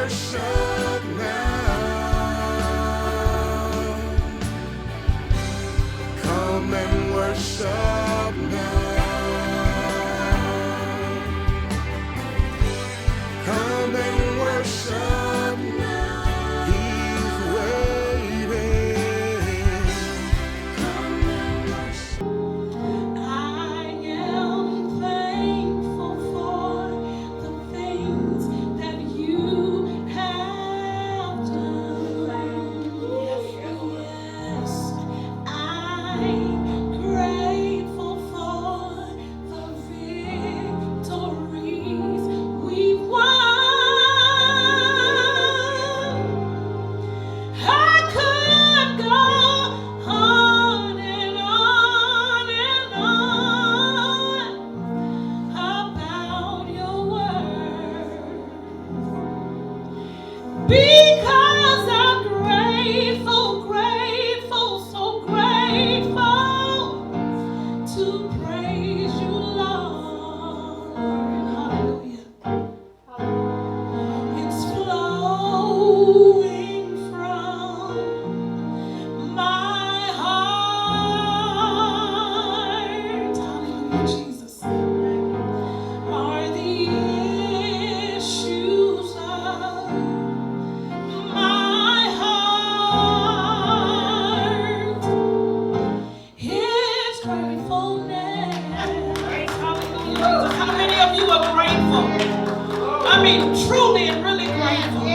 worship now. Come and worship now. Come and worship now. He's waiting. Come and worship. I am thankful for the things that you have done. Yes, I'm grateful for the victories we've won. I could go on and on and on about your word, because I'm grateful, grateful, so grateful to praise you, Lord. Hallelujah. It's flowing from my heart. Hallelujah, Jesus. Are the issues of my heart. His gratefulness. Hallelujah. How many of you are grateful? I mean, truly and really grateful.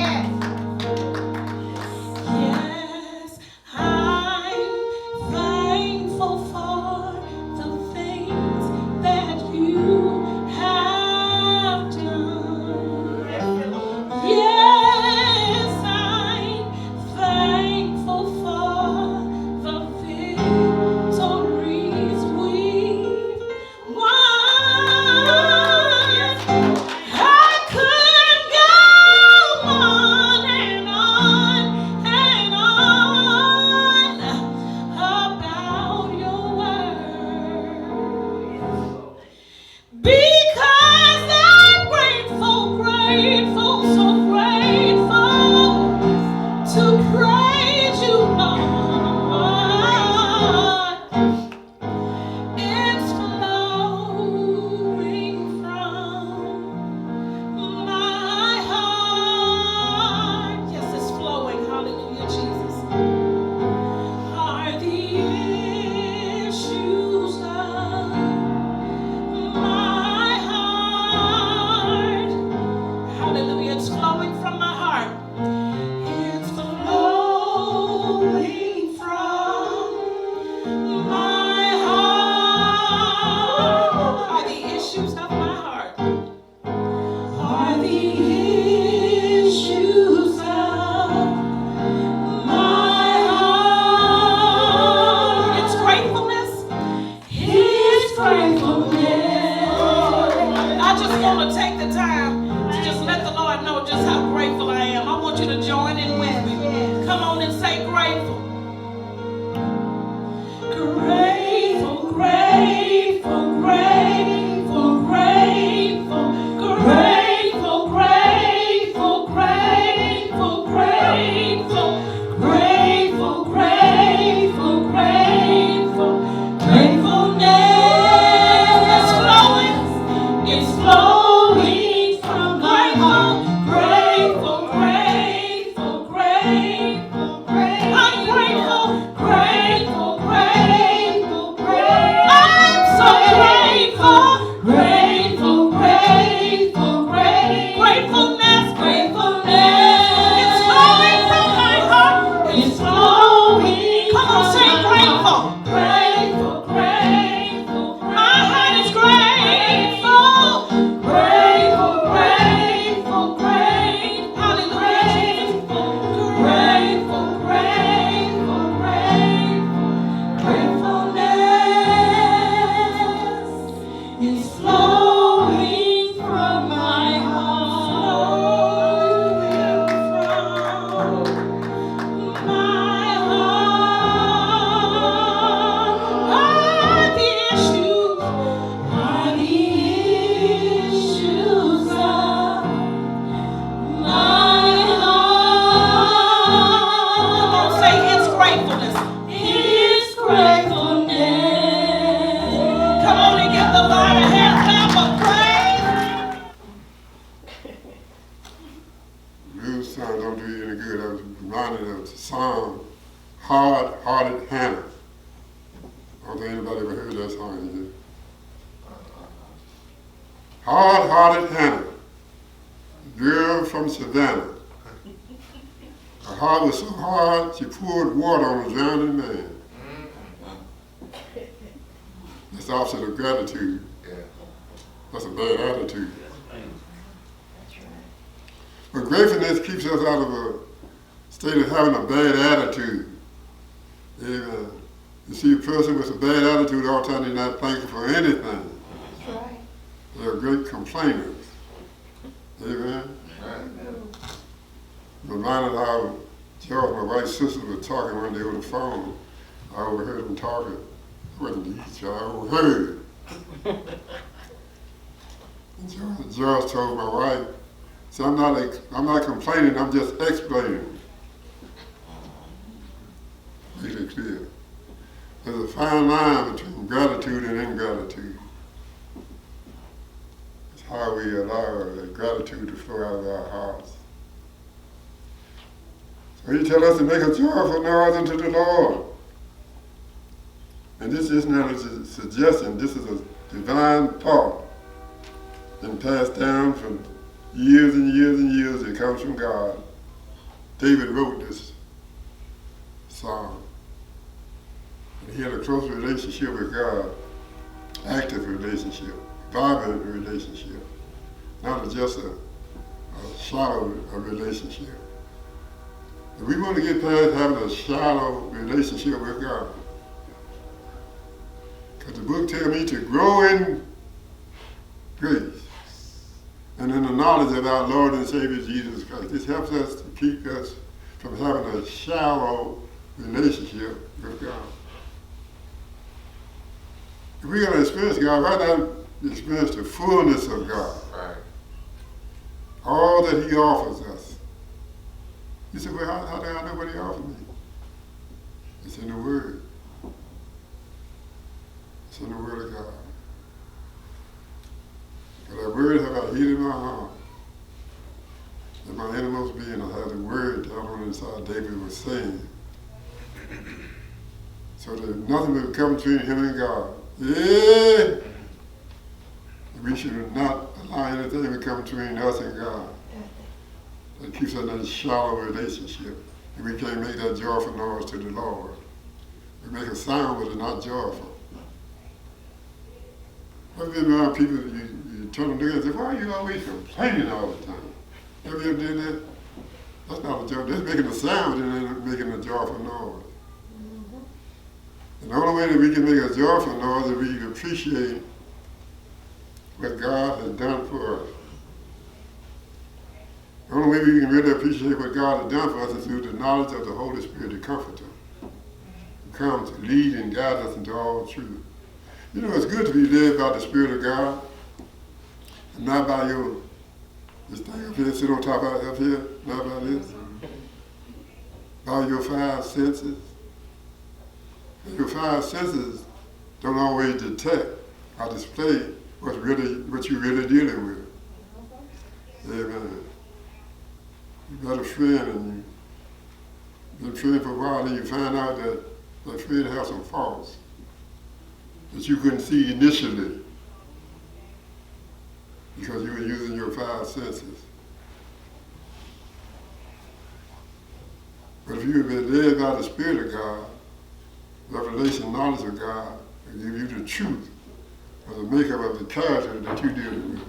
Yes, I'm thankful for the things that you have done. Yes, I'm thankful for the victories we've won. I could go on and on and on about your word, because I'm grateful, grateful, so grateful to praise you, Lord. It's flowing from my heart. Yes, it's flowing. Hallelujah, Jesus. Are the issues of my heart. Hallelujah. It's flowing from my heart. It's flowing from my heart. Are the issues of my heart. Are the issues of my heart. It's gratefulness. His gratefulness. I just want to take the time to just let the Lord know just how grateful I am. I want you to join in with me. Come on and say grateful. Grateful, grateful, grateful, grateful, grateful, grateful, grateful, grateful, grateful, grateful, grateful, gratefulness. It's flowing from my heart. Grateful, don't think anybody ever heard that song, has it? Hard-hearted Hannah, girl from Savannah. Her heart was so hard, she poured water on a drowning man. That's the opposite of gratitude. That's a bad attitude. But gratefulness keeps us out of a state of having a bad attitude. Amen. You see a person with a bad attitude all the time, they're not thankful for anything. That's right. They're great complainers. Amen. Reminded how George, my wife's sister, was talking one day on the phone. I overheard them talking. I wasn't each other, I overheard. George told my wife, "See, I'm not complaining, I'm just explaining." Make it clear. There's a fine line between gratitude and ingratitude. It's how we allow that gratitude to flow out of our hearts. So he tells us to make a joyful noise unto the Lord. And this is not a suggestion, this is a divine thought and passed down from years and years and years. It comes from God. David wrote this psalm. And he had a close relationship with God, active relationship, vibrant relationship, not just a shallow relationship. If we want to get past having a shallow relationship with God, because the book tells me to grow in grace and in the knowledge of our Lord and Savior Jesus Christ. This helps us to keep us from having a shallow relationship with God. If we're going to experience God, why not experience the fullness of God? Right. All that he offers us. You say, well, how do I know what he offered me? It's in the Word. It's in the Word of God. For that Word have I hid in my heart. In my innermost being, I have the Word down on the inside. David was saying. So that nothing will come between him and God. Yeah. We should not allow anything to come between us and God. That keeps us in a shallow relationship. And we can't make that joyful noise to the Lord. We make a sound, but it's not joyful. I've been around people, you turn them together and say, why are you always complaining all the time? Have you ever did that? That's not a joy. That's making a sound and then making a joyful noise. And the only way that we can make a joyful noise is we can appreciate what God has done for us. The only way we can really appreciate what God has done for us is through the knowledge of the Holy Spirit, the Comforter, who comes to lead and guide us into all truth. You know, it's good to be led by the Spirit of God, and not by this thing up here, sit on top of up here, not by this. By your five senses. Your five senses don't always detect or display what you're really dealing with. Amen. You got a friend and you've been friends for a while, and you find out that that friend has some faults that you couldn't see initially because you were using your five senses. But if you've been led by the Spirit of God, revelation knowledge of God will give you the truth of the makeup of the character that you're dealing with,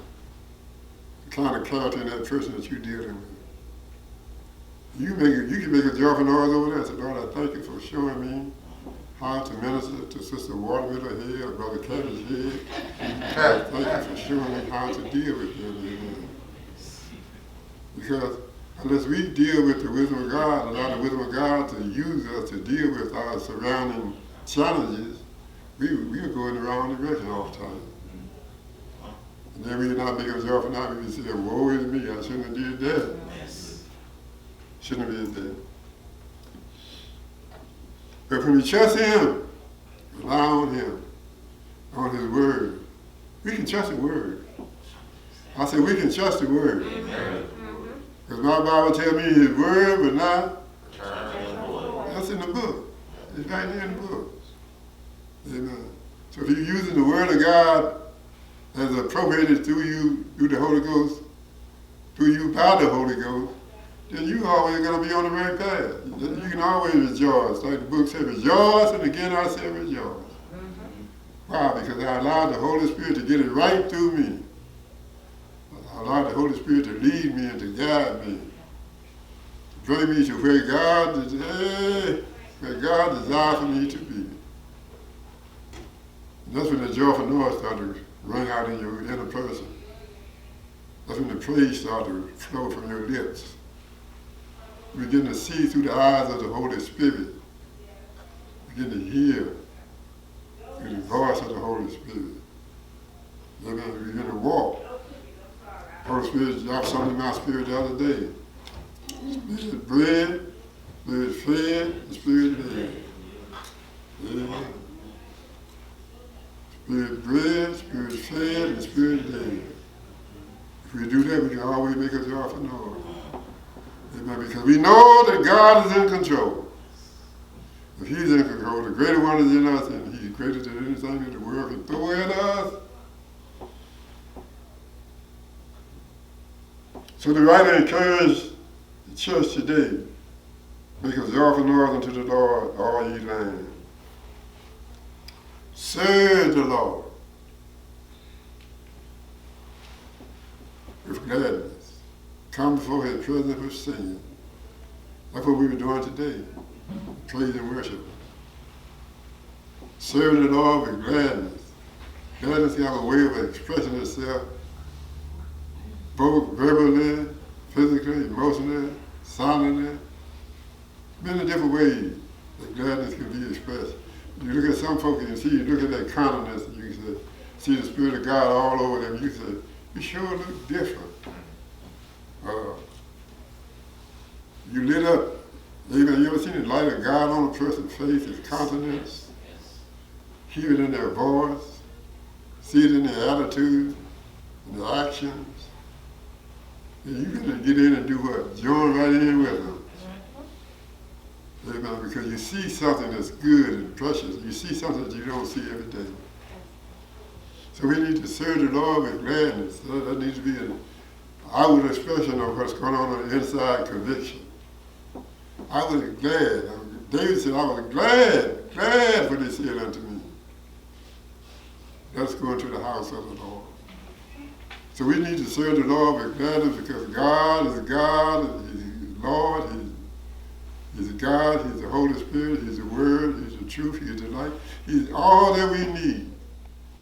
the kind of character in that person that you're dealing with. You can make a joyful noise over there and say, Lord, I thank you for showing me how to minister to Sister Watermill here, or Brother Cabbage here. I thank you for showing me how to deal with them. Because unless we deal with the wisdom of God, allow the wisdom of God to use us to deal with our surrounding challenges, we are going the wrong direction all the time. And then we not make a joyful noise, we say, woe is me, I shouldn't have did that. Shouldn't have did that. But when we trust him, rely on him, on his word, we can trust the word. I said we can trust the word. Because my Bible tells me his word will not. That's in the book. It's right there in the book. Amen. So if you're using the Word of God as appropriated through you, through the Holy Ghost, through you by the Holy Ghost, then you always going to be on the right path. You can always rejoice. Like the book said, rejoice, and again I say rejoice. Why? Because I allowed the Holy Spirit to get it right through me. I allowed the Holy Spirit to lead me and to guide me. To bring me to where God desires for me to be. And that's when the joyful noise started to ring out in your inner person. That's when the praise started to flow from your lips. You begin to see through the eyes of the Holy Spirit. You begin to hear through the voice of the Holy Spirit. Amen. You begin to walk. The Holy Spirit dropped something in my spirit the other day. Spirit bread, Spirit fed, and Spirit led. Amen. Spirit bread, Spirit fed, and Spirit led. If we do that, we can always make a joyful noise. Amen. Because we know that God is in control. If He's in control, the greater one is in us, and He's greater than anything that the world can throw at us. So the writer encouraged the church today, make a joyful noise unto the Lord, all ye land. Serve the Lord with gladness. Come before His presence with singing. That's what we were doing today. Praise and worship. Serve the Lord with gladness. Gladness can have a way of expressing itself both verbally, physically, emotionally, silently. Many different ways that gladness can be expressed. You look at some folks and you look at that countenance and you can see the Spirit of God all over them. You say, you sure look different. You lit up. Amen. You ever seen the light of God on a person's face, His countenance? Hear it in their voice. See it in their attitude, in their actions. And you got to get in and do what? Join right in with them. Amen. Because you see something that's good and precious. You see something that you don't see every day. So we need to serve the Lord with gladness. That needs to be an outward expression of what's going on the inside conviction. I was glad. David said, I was glad when they said unto me, let's go into the house of the Lord. So we need to serve the Lord with gladness because God is God, He's Lord, He's God, He's the Holy Spirit, He's the Word, He's the truth, He's the light. He's all that we need.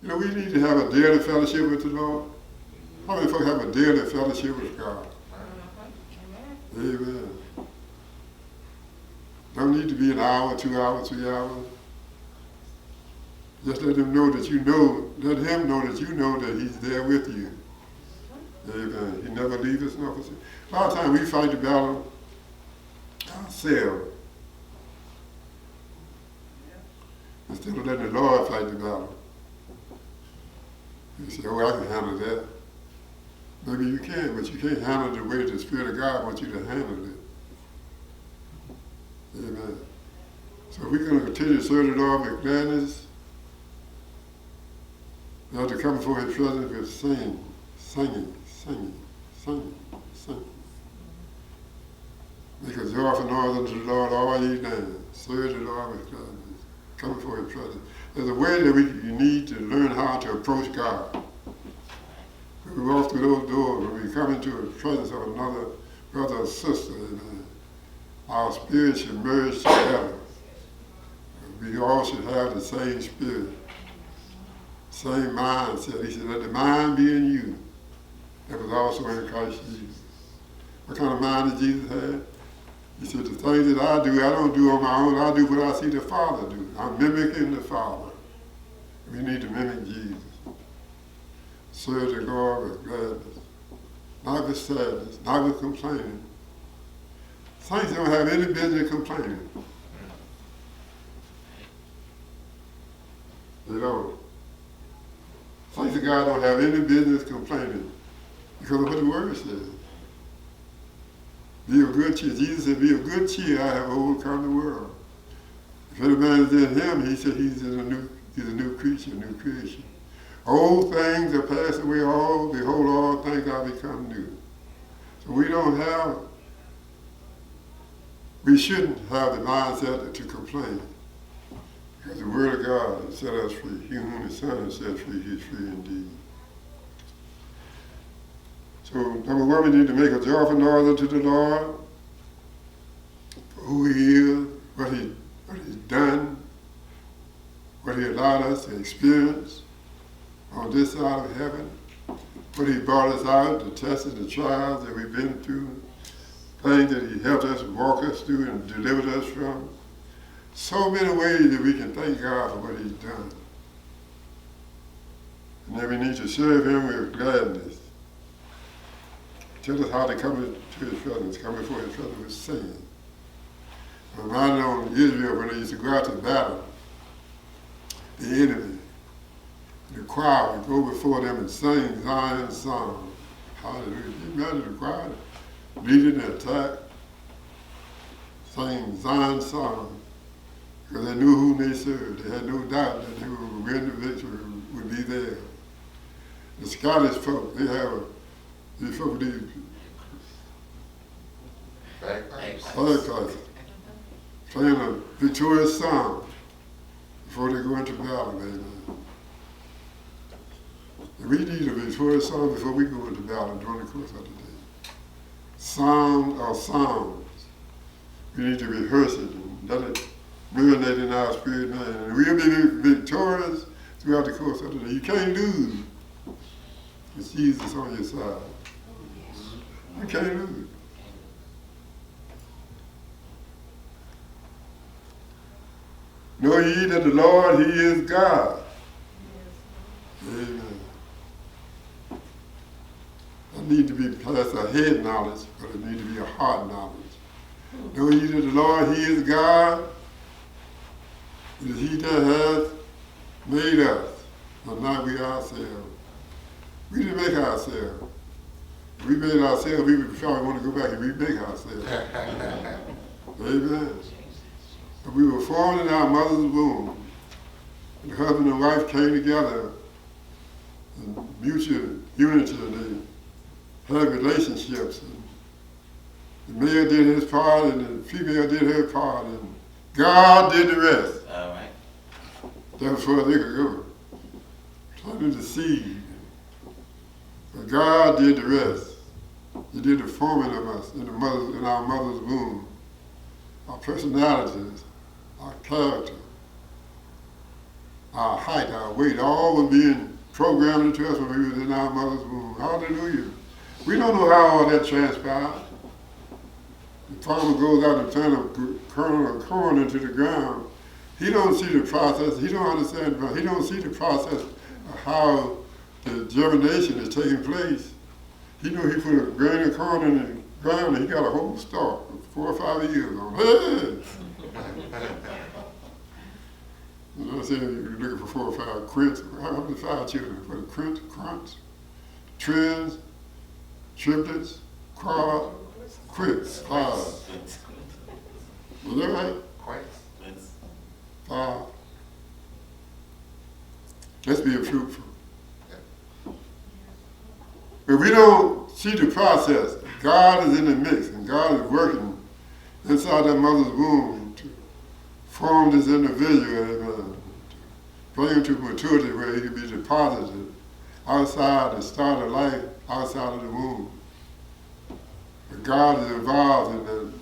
You know, we need to have a daily fellowship with the Lord. How many folks have a daily fellowship with God? Amen. Don't need to be an hour, 2 hours, 3 hours. Just let him know that you know, let him know that you know that he's there with you. Amen. He never leaves us nor forsakes. A lot of times we fight the battle ourselves. Instead of letting the Lord fight the battle. You say, oh, I can handle that. Maybe you can, but you can't handle it the way the Spirit of God wants you to handle it. Amen. So if we're going to continue to serve the Lord with gladness, we have to come before His presence with singing. Make a joyful noise unto the Lord, all ye lands. Serve the Lord with gladness. Come before His presence. There's a way that you need to learn how to approach God. When we walk through those doors, when we come into the presence of another brother or sister, our spirits should merge together. We all should have the same spirit, same mindset. He said, let the mind be in you that was also in Christ Jesus. What kind of mind did Jesus have? He said, the things that I do, I don't do on my own. I do what I see the Father do. I'm mimicking the Father. We need to mimic Jesus. Serve the Lord with gladness, not with sadness, not with complaining. Saints don't have any business complaining. They don't. Saints of God don't have any business complaining because of what the Word says. Be of good cheer. Jesus said, be of good cheer, I have overcome the world. If any man is in Him, He said he's in a new He's a new creature, a new creation. Old things are passed away, behold, all things are become new. So we shouldn't have the mindset to complain. Because the Word of God has set us free. He whom the Son has set free, he's free indeed. So, number one, we need to make a joyful noise unto the Lord for who he is, what he's done, what he allowed us to experience on this side of heaven, what he brought us out, the tests and the trials that we've been through, things that he helped us walk us through and delivered us from. So many ways that we can thank God for what he's done. And then we need to serve him with gladness. Tell us how to come to his presence, come before his presence with singing. I'm reminded on Israel when they used to go out to battle, the enemy, the choir would go before them and sing Zion's song. Hallelujah. Can you imagine the choir leading the attack, singing Zion's song, because they knew whom they served. They had no doubt that they would win the victory, would be there. The Scottish folk, they have these folk, these bagpipes, playing a victorious song before they go into battle, amen. And we need a victorious song before we go into battle during the course of the day. Songs are songs. We need to rehearse it and let it marinate in our spirit, man. And we'll be victorious throughout the course of the day. You can't lose. It's Jesus on your side. You can't lose. Know ye that the Lord, he is God. Amen. That need to be past our head knowledge, but it need to be a heart knowledge. Know ye that the Lord, he is God. It is he that has made us, and not we ourselves. We didn't make ourselves. If we made ourselves, we would probably want to go back and remake ourselves. Amen. But we were formed in our mother's womb. And the husband and wife came together in mutual unity, and they had relationships. And the male did his part, and the female did her part, and God did the rest. All right. That's as far as they could go. Planted the seed. But God did the rest. He did the forming of us in our mother's womb. Our personalities, our character, our height, our weight, all were being programmed into us when we was in our mother's womb. Hallelujah. We don't know how all that transpired. The farmer goes out and plants a kernel of corn into the ground. He don't see the process. He don't understand. He don't see the process of how the germination is taking place. He knew he put a grain of corn in the ground and he got a whole stalk with 4 or 5 years on it. Hey! You know, I said you're looking for 4 or 5 quints. How many 5 children? For the crunts, trins, triplets, quad, quits, 5. Is that right? Quite. 5. Let's be fruitful. But we don't see the process. God is in the mix, and God is working inside that mother's womb to form this individual, amen, to bring him to maturity where he can be deposited outside and start a life outside of the womb. But God is involved in that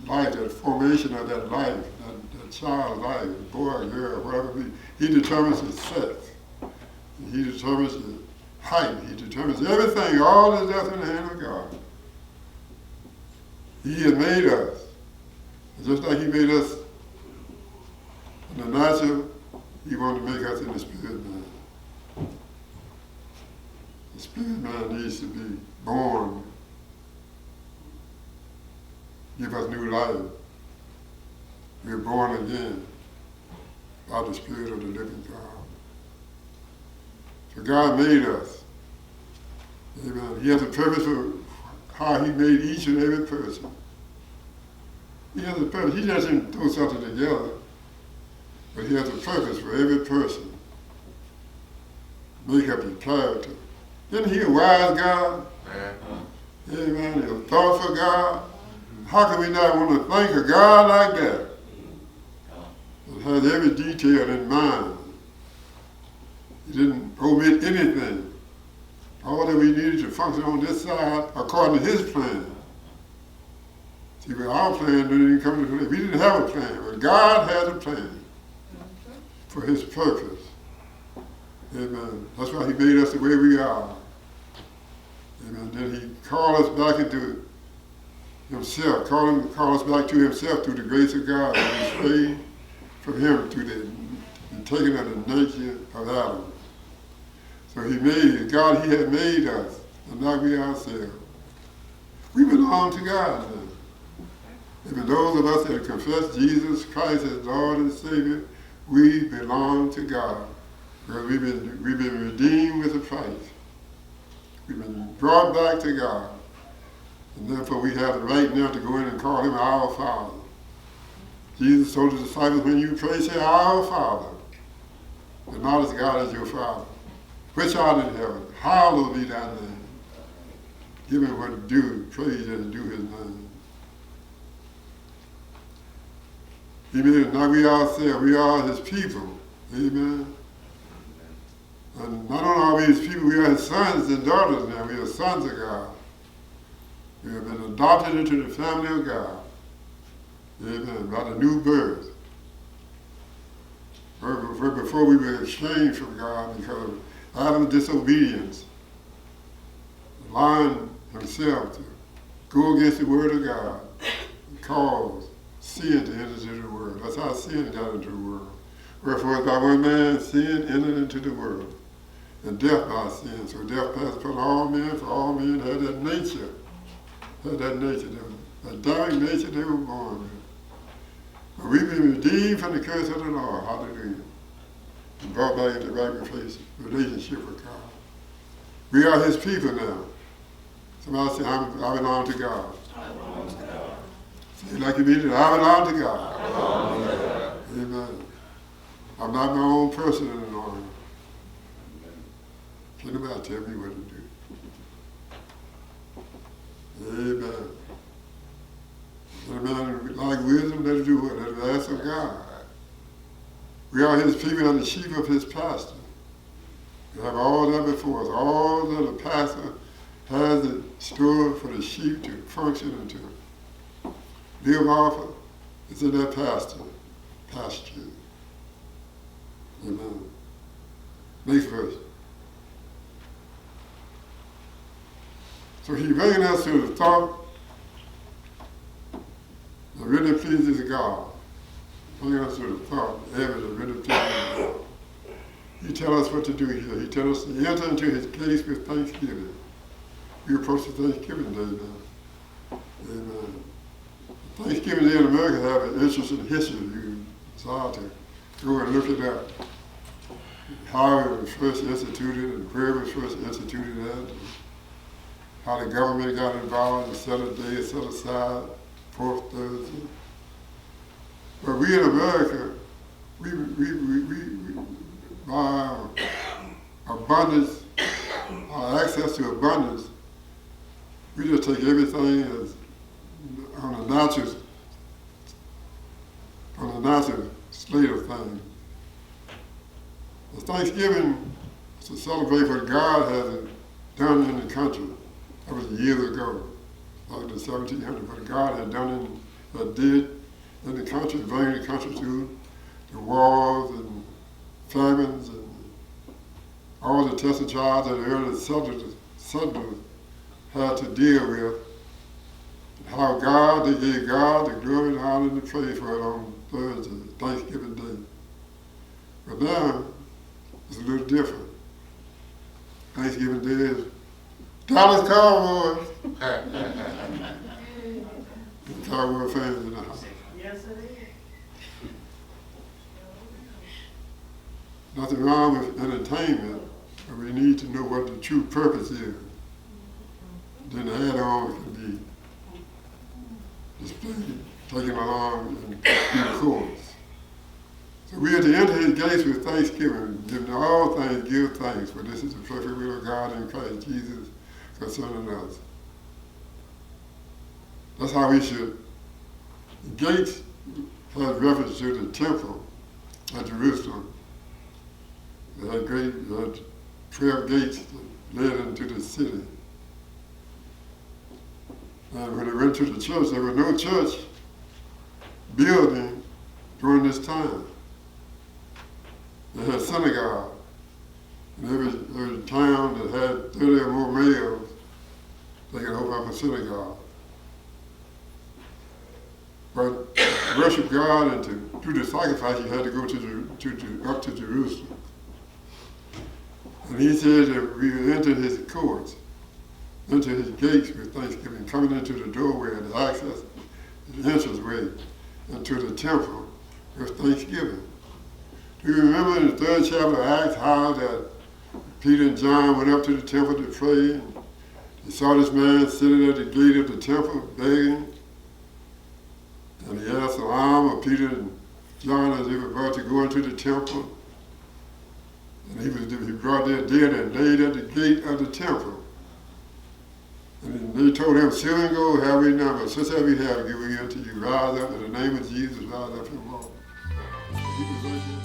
life, that formation of that life, that child's life, boy, girl, whatever it be. He determines his sex. He determines the height. He determines everything. All is left in the hand of God. He has made us. And just like he made us in the natural, he wanted to make us in the spirit man. The spirit man needs to be born, give us new life. We're born again by the Spirit of the living God. So God made us. Amen. He has a purpose for how he made each and every person. He has a purpose. He doesn't throw something together, but he has a purpose for every person. make up his character. Isn't he a wise God? Amen. He's a thoughtful God. How can we not want to thank a God like that? That has every detail in mind. He didn't omit anything. All that we needed to function on this side according to his plan. See, but our plan didn't even come into play. We didn't have a plan, but God had a plan for his purpose. Amen. That's why he made us the way we are. Amen. Then he called us back into himself, called us back to himself through the grace of God. And we strayed from him to the taking of the nature of Adam. So God, he had made us, and not we ourselves. We belong to God now. Even those of us that confess Jesus Christ as Lord and Savior, we belong to God. Because we've been redeemed with a price. We've been brought back to God. And therefore we have the right now to go in and call him our Father. Jesus told the disciples, when you pray, say, our Father. Acknowledge God as your Father, which art in heaven, hallowed be thy name. Give him what due, praise and due his name. He made it not we ourselves, we are his people. Amen. And not only are we his people, we are his sons and daughters now. We are sons of God. We have been adopted into the family of God. Amen. By the new birth. Before we were estranged from God because of Adam's disobedience, allowing himself to go against the word of God and cause sin to enter into the world. That's how sin got into the world. Wherefore, by one man, sin entered into the world, and death by sin. So death passed upon all men, for all men had that nature. That dying nature they were born with. But we've been redeemed from the curse of the Lord. Hallelujah. And brought back into the right relationship with God. We are his people now. Somebody say, I belong to God. I belong to God. Say it like you mean it. I belong to God. I belong to God. Amen. I'm not my own person any longer. Can't nobody tell me what to do. Amen. Amen. Like wisdom, let us do what? Let us ask of God. We are his people and the sheep of his pasture. We have all that before us. All that the pastor has in store for the sheep to function and to live off of is in that pasture. Amen. Next verse. So he bringing us to the thought that really pleases God. Bringing us to the thought, the evidence that really pleases God. He tells us what to do here. He tells us to enter into his gates with thanksgiving. We approach the Thanksgiving Day now. Amen. Thanksgiving Day in America have an interesting history. You desire to go and look it up. How it was first instituted and where it was first instituted at. How the government got involved and set a day set aside, 4th Thursday. But we in America, we by our abundance, our access to abundance, we just take everything as on a natural slate of things. The Thanksgiving is to celebrate what God has done in the country. That was years ago, like the 1700s, what God had done did in the country, bringing the country through the wars and famines and all the tests and trials that the early settlers had to deal with. And how they gave God the glory and honor and the praise for it on Thursday, Thanksgiving Day. But now, it's a little different. Thanksgiving Day is Dallas Cowboys. Cowboy fans in the house. Yes, it is. Nothing wrong with entertainment, but we need to know what the true purpose is. Then the add-on can be displayed, taken along in due course. So we are to enter his gates with thanksgiving, giving all things, give thanks, for this is the perfect will of God in Christ Jesus concerning us. That's how we should. The gates has reference to the temple at Jerusalem. They had 12 gates that led into the city. And when they went to the church, there was no church building during this time. They had synagogue. And every town that had 30 or more males, they could open up a synagogue. But to worship God and to do the sacrifice, you had to go up to Jerusalem. And he said that we entered his courts, into his gates with thanksgiving, coming into the doorway and the access, the entranceway into the temple with thanksgiving. Do you remember in the 3rd chapter of Acts how that Peter and John went up to the temple to pray, and they saw this man sitting at the gate of the temple begging, and he asked the arm of Peter and John as they were about to go into the temple, and he brought their dead and laid at the gate of the temple. And they told him, "Silver and gold have we none, but such as we have give we unto you. Rise up in the name of Jesus, rise up and walk." He was right there.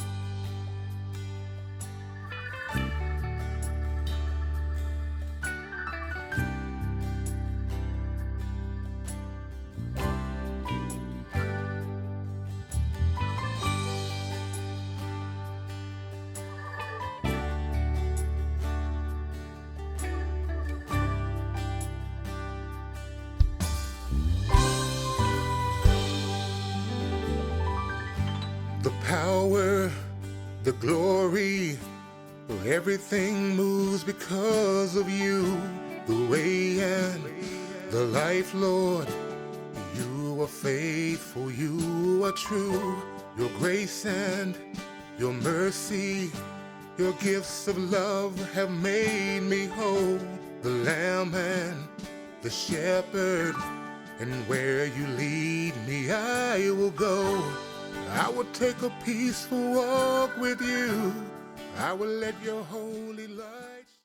The power, the glory, everything moves because of you. The way and the life, Lord, you are faithful, you are true. Your grace and your mercy, your gifts of love have made me whole. The Lamb and the Shepherd, and where you lead me I will go. I will take a peaceful walk with you. I will let your holy